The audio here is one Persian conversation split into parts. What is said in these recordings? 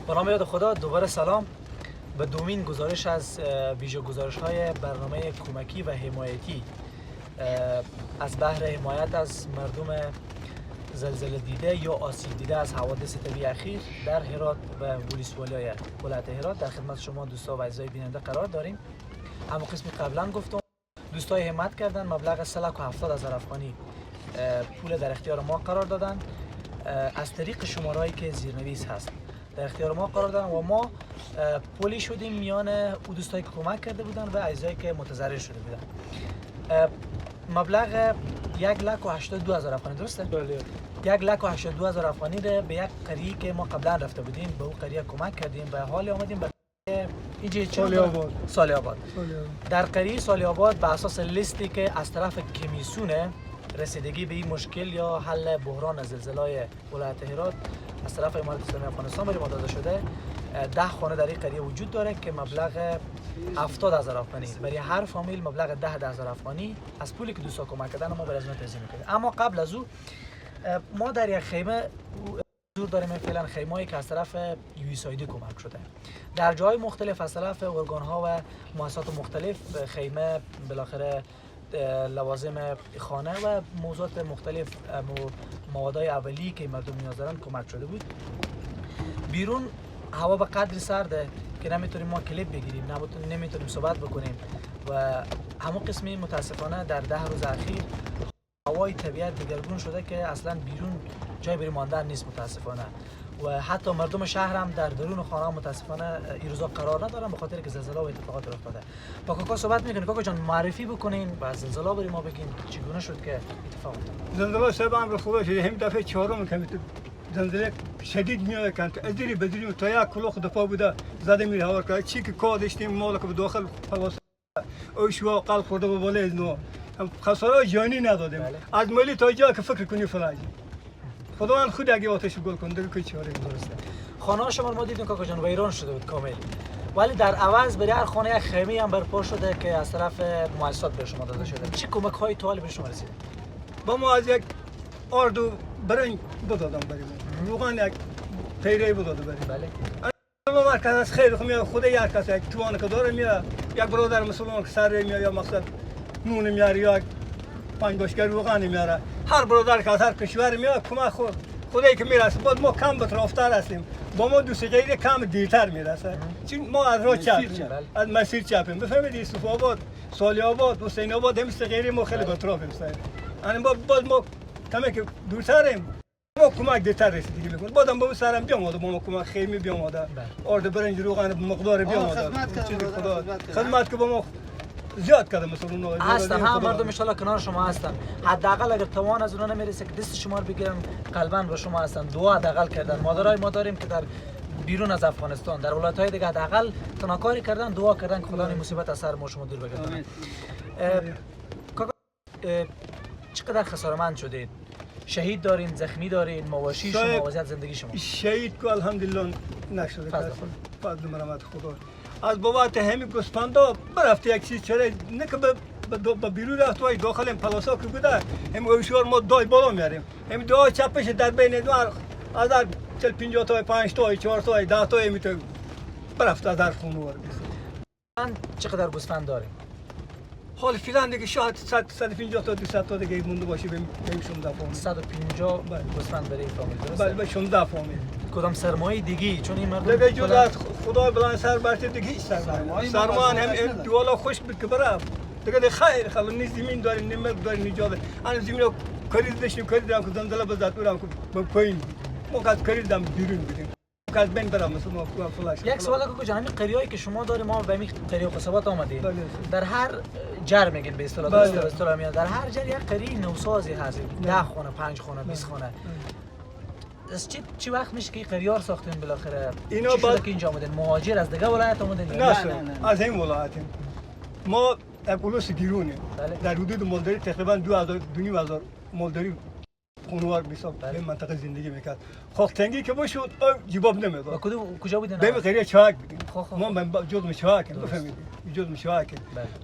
به نام یاد خدا. دوباره سلام به دومین گزارش از ویژه گزارش های برنامه کمکی و حمایتی از بهر حمایت از مردم زلزله دیده یا آسیب دیده از حوادث طبیعی اخیر در هرات و ولسوالی ولایت هرات. در خدمت شما دوستا و اعضای بیننده قرار داریم. اما قسمی قبلا گفتم دوستای همت کردن مبلغ 370,000 افغانی پول در اختیار ما قرار دادن از طریق شمارهایی که زیرنویس هست در اختیار ما قرار دادن و ما پولی شدیم میان او دوستایی که کمک کرده بودن و اعضایی که متضرر شده بودن. مبلغ 1,82,000 افغانی درسته؟ بله. 1,82,000 افغانی رو به یک قریه که ما قبلا رفته بودیم به اون قریه کمک کردیم و حال آمدیم به سالی آباد. در قریه سالی آباد به اساس لیستی که از طرف کمیسیون رسیدگی به این مشکل یا حل بحران زلزله ولایت هرات از طرف امارت اسلامی افغانستان برای ما داده شده 10 خانه در این قریه وجود داره که مبلغ 70,000 افغانی برای هر فامیل مبلغ 10,000 افغانی از پولی که دوستا کمک کردن ما برای ازمه تنظیم می‌کنیم. اما قبل از او ما در یک خیمه حضور داریم فعلا خیمه‌ای که از طرف USAID کمک شده در جای مختلف از طرف ارگان‌ها و مؤسسات مختلف خیمه بالاخره لوازم خانه و موضوعات مختلف موادهای اولیه که مردم نیاز دارن کمک شده بود. بیرون هوا به قدری سرده که نمیتونیم ما کلیپ بگیریم، نمیتونیم صحبت بکنیم و همون قسمی متاسفانه در 10 روز اخیر هوای طبیعت دگرگون شده که اصلا بیرون جای برای ماندن نیست متاسفانه و حتی مردم شهر هم در درون خانه متاسفانه این روزا قرار ندارن به خاطر که زلزله و اتفاقات رخ داده. با کاکا صحبت میکنین. کاکا جان معرفی بکنین و زلزله برای ما بگین چگونه شد که اتفاق افتاد. زلزله سبب امر خوبه شده همین دفعه چهارم که زلزله شدید میاد که ادری بدری تا یک کلوخ دفعه بوده زده میره هوا که چی که کار داشتیم مالک به داخل حواس او شو قلب خورده به بالا از نو خسارات جانی ندادیم. از مالی تا جا که فکر کنی فلاجی خداوند خود اگه آتش گل کنه دیگه که چاره درسته. خانه شما ما دیدیم کاکا جان ویران شده بود کامل ولی در عوض برای هر خانه یک خیمه هم برپا شده که از طرف مؤسسات به شما داده شده. چه کمک های تو به شما رسیده؟ با ما از یک آردو برنج بدادم بریم روغن یک پیره بداده بریم. بله مرکز از خیر میاد خود یک کس یک توان که داره میاد یک برادر مسلمان که سر میاد یا مقصد نون میاره یا 5 بشکه روغن میاره هر برادر که از هر کشور میاد کمک خدایی که میرسه بعد ما کم بطرافتر هستیم با ما دوست غیر کم دیرتر میرسه چون ما از راه چپ از مسیر چپیم بفهمید یوسف آباد سالی آباد حسین آباد همین غیر ما خیلی بطرافیم سر یعنی بعد ما کمی که دورتریم ما کمک دیرتر رسیدگی میکنیم بعدم با سرم بیاماده با ما کمک خیمی بیاماده آرد برنج روغن مقدار بیاماده خدمت که با ما زیاد کردم مثلا هستن هم مردم ان شاء الله کنار شما هستن حداقل اگر توان از اونها نمیرسه که دست شما رو بگیرن قلبا با شما هستن دعا حداقل کردن مادرای ما داریم که در بیرون از افغانستان در ولایت‌های دیگه حداقل تناکاری کردن دعا کردن که خدا این مصیبت از سر ما شما دور بگردونه. کاکا چقدر خساره‌مند شدید؟ شهید دارین، زخمی دارین، مواشی شما وضعیت زندگی شما؟ شهید که الحمدلله نشده فضل مرحمت خدا از بابت همین گوسفندا برفته یک چیز چرا نه که به بیرون رفت و داخل این پلاسا که بوده هم اوشوار ما دای بالا میاریم هم دعا چپش در بین دو از 50 تا 5 تا 4 تا 10 تا میتونه برفته از هر خانوار من چقدر گوسفند داریم؟ حال فعلا دیگه شاید 150 تا 200 تا دیگه مونده باشه بریم 16 فامیل 150 گوسفند برای فامیل درسته؟ بله 16 فامیل کدام سرمایه دیگه چون این مردم دیگه جز از خدا بلند سر برته دیگه هیچ سرمایه هم این دوالا خوش بود که برام دیگه خیر خلا نیز زمین داریم نمک داریم نجابه ان زمین رو خرید داشتیم خریدم که زندلا بزات برام که پایین ما که خریدم بیرون بودیم که از بین برام مثلا فلاش یک سوال کاکا همین قریه‌ای که شما داریم ما به همین قریه و قصبات آمدیم در هر جر میگن به اصطلاح میاد در هر جر یک قریه نوسازی هست 10 خانه 5 خانه 20 خانه از چی وقت میشه که قریار ساختین بالاخره اینا بعد که اینجا اومدن مهاجر از دیگه ولایت اومدن نه از این ولایتیم ما اپولوس گیرونه در حدود مالداری تقریبا 2,000 مالداری خانوار حساب به منطقه زندگی میکرد خاک تنگی که باشد جواب نمیداد کجا بودین به قریه چاک بودیم ما من جز مشواک بفهمید جز مشواک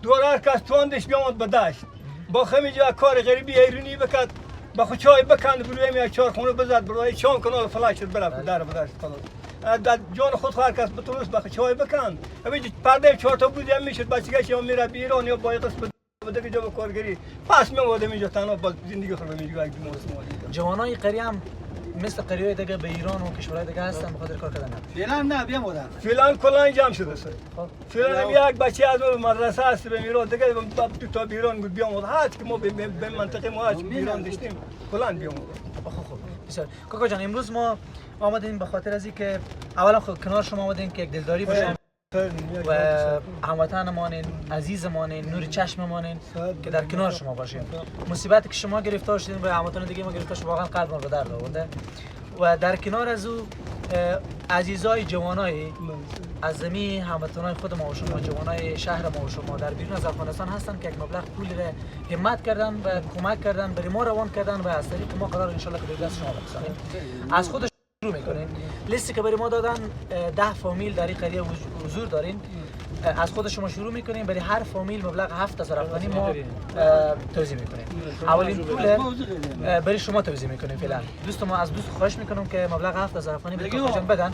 دور هر کس تواندش بیامد به دشت با خمیجا کار غریبی ایرانی بکرد با خود چای بکند بروی می 4 خونه بزد برای چون کنال فلاش شد برفت در بدرش خلاص در جان خود هر کس به درست بخ چای بکن. همین پرده 4 تا بود هم میشد بچگیش یا میره بیرون یا باید قسمت بده که جا به کارگری پس میومدم اینجا تنها با زندگی خودم اینجا یک موسم. جوانای قریه هم مثل قریه‌های دیگه به ایران و کشورهای دیگه هستن به خاطر کار کردن. فعلا نه بیا مادر. فعلا کلا جمع شده است. فعلا یک بچه از مدرسه است به میرو دیگه تو تا بیرون بود بیام هست که ما به منطقه ما از بیرون داشتیم کلا بیام. خب بسیار کاکا جان امروز ما آمدیم به خاطر از اینکه اولا خود کنار شما آمدیم که یک دلداری باشیم و هموطنمانین عزیزمانین نور چشممانین که در کنار شما باشیم. مصیبتی که شما گرفتار شدین و هموطن دیگه ما گرفتار شد واقعا قلب ما به درد آورده و در کنار از او عزیزای جوانای از زمین هموطنای خود ما و شما جوانای شهر ما و شما در بیرون از افغانستان هستن که یک مبلغ پولی را همت کردن و کمک کردن برای ما روان کردن و از طریق ما قرار ان شاء الله که به دست شما برسانیم. از خودش شروع میکنیم. لیستی که برای ما دادن 10 فامیل در این قریه حضور دارین. از خود شما شروع میکنیم برای هر فامیل مبلغ 7000 افغانی ما توزیع میکنیم. اولین پول برای شما توزیع میکنیم فعلا. دوست ما از دوست خواهش میکنم که مبلغ 7000 افغانی بهتون بدن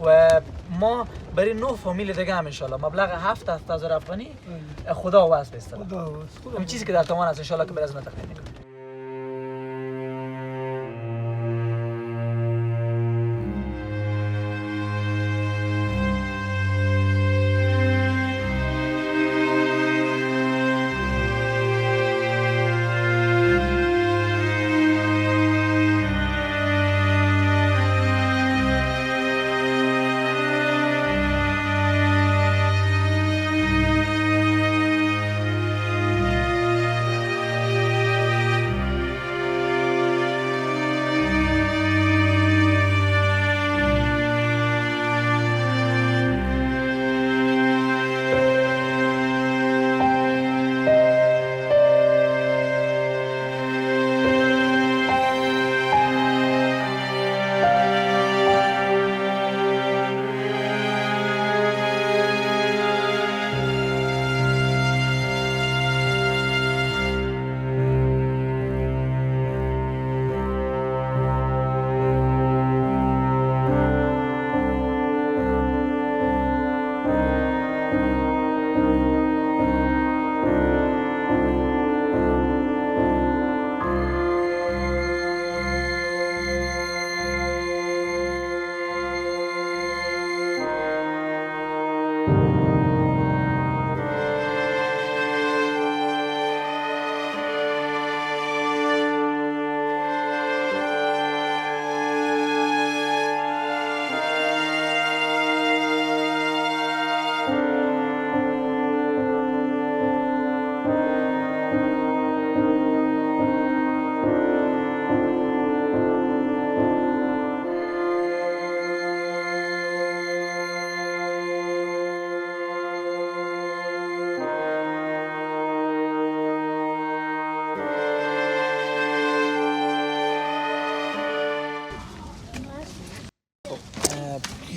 و ما برای 9 فامیل دیگه هم ان شاء الله مبلغ 7000 افغانی خدا واسه بستن. همین چیزی که در توان است ان شاء الله که برای از ما تقدیم میکنیم.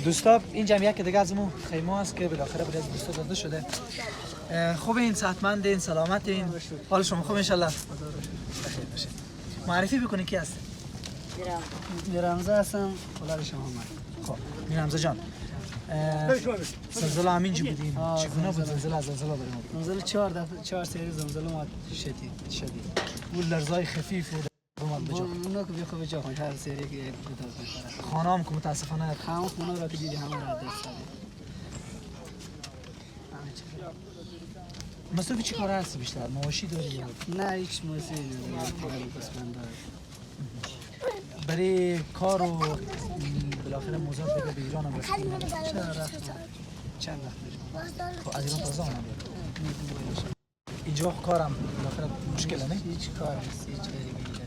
دوستا این جمعیت که دیگه از مو خیمه است که بالاخره برای دوستا داده شده. خوب این صحتمندین سلامتین حال شما خوب ان شاء الله بخیر باشه. معرفی بکنید کی هست؟ میرمزه هستم خدا شما خب میرمزه جان زلزله همینجا بودیم چگونه بود زلزله از زلزله بریم؟ زلزله 4 سری زلزله اومد شدید بود لرزای خفیف و اومد بجا اونا که بخواه بجا خونش هر سری که بتاز میکنه خانه هم که متاسفانه خونه را که دیدی همه را دست دادی مصرف چی کار هستی بیشتر؟ معاشی داری یا؟ نه هیچ موضوعی نداری قسمت داری برای کار و بالاخره موزار دیگه به ایران هم رسیدیم چند وقت میشون خب از ایران تازه آمدم اینجا کارم بالاخره مشکل نه؟ هیچ کار نیست هیچ غریبی نیست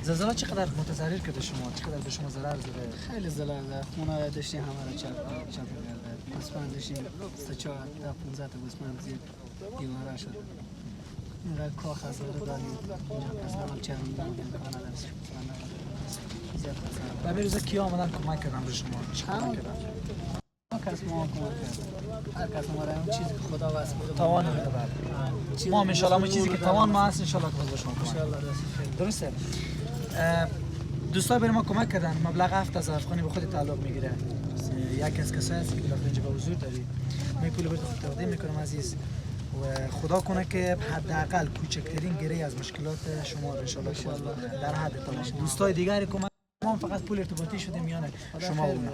زلزله چقدر متضرر کرده شما؟ چقدر به شما ضرر زده؟ خیلی ضرر زده خونه را داشتیم همه را چپ کرده قسمت داشتیم 3-4 تا 15 تا قسمت زیر دیواره شد اینقدر کاخ خساره داریم اینجا قسمت چرم داریم خانه درست و به روزه کیا آمدن کمک کردن به شما؟ همون کس ما کمک کرد هر کس ما را اون چیزی که خدا واسه بوده توان میده بعد ما ان شاء الله اون چیزی که توان ما هست ان شاء الله که به شما کمک ان شاء الله درسته دوستا برای ما کمک کردن مبلغ 7000 افغانی به خود تعلق میگیره. یک از کسایی است که بالاخره اینجا به حضور داری. من پول برات خود تقدیم میکنم عزیز و خدا کنه که حداقل کوچکترین گره از مشکلات شما رو ان شاء الله در حد تمام. دوستای دیگری کمک ما فقط پول ارتباطی شده میان شما و من.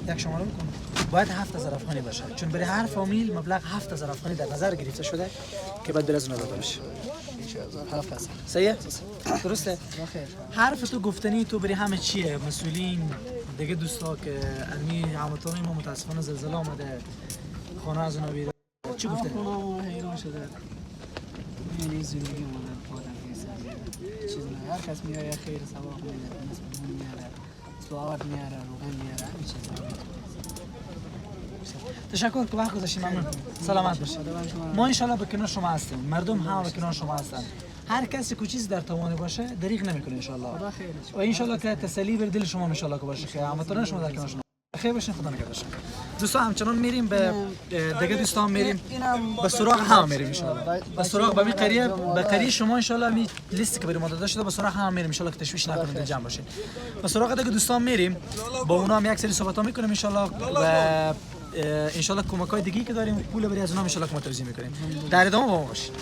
یک شماره میکنم باید 7000 افغانی باشه چون برای هر فامیل مبلغ 7000 افغانی در نظر گرفته شده که بعد از اون داده بشه. 7000 صحیح درسته. حرف تو گفتنی تو برای همه چیه مسئولین دیگه دوستا که امی هموطنای ما متاسفانه زلزله آمده خانه از اونا بیره چی گفته؟ خونه حیران شده یعنی زندگی اومده آدم چیز نه هر کس میاره خیر ثواب میده مثل بون میاره سواد میاره روغن میاره همین چیزا. تشکر که وقت گذاشتید ممنون سلامت باشید. ما ان شاء الله به کنار شما هستیم مردم هم به کنار شما هستن هر کسی که چیزی در توان باشه دریغ نمیکنه ان شاء الله و ان شاء الله که تسلی بر دل شما ان شاء الله که باشه که هموطنان شما در کنار شما خیر باشین خدا نگهدارشون. دوستان همچنان میریم به دیگه دوستان میریم به سراغ هم میریم ان شاء الله به سراغ به قریه به قریه شما ان شاء الله می لیستی که برای ما داده شده به سراغ هم میریم ان شاء الله که تشویش نکنید جمع باشین به سراغ دیگه دوستان میریم با اونا هم یک سری صحبت ها میکنیم ان شاء الله و ان شاء الله کمک‌های دیگه که داریم پول برای از اونها ان شاء الله که ما توزیع میکنیم در ادامه با ما باشید.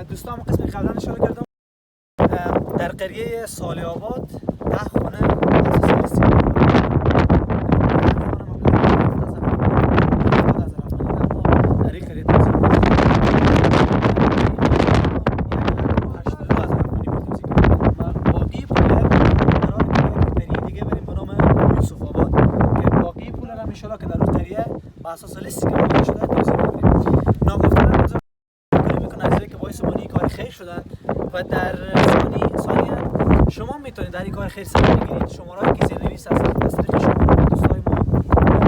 دوستان ما قسم قبلا اشاره کردم در قریه سالی آباد 10 خانه اساس لیستی در این قریه توزیع و باقی پول قرار قریه دیگه بریم به نام یوسف آباد که باقی پول هم ان شاء الله که در اون قریه بر اساس لیستی که آماده شده توزیع می‌کنیم. ناگفتن که باعث بانی کار خیر شدن و در ثانیاً شما میتونید در این کار خیر سهم بگیرید. شماره‌ای که زیر نویس است از طریق شما با دوستای ما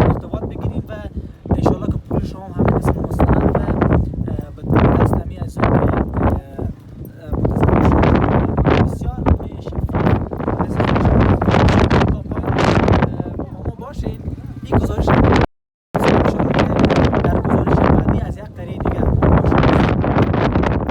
ارتباط بگیریم و ان شاء الله که پول شما هم همه قسم مستند و به دست همین اجزایی که متضمن شده بسیار شفاف با ما باشین. این گزارش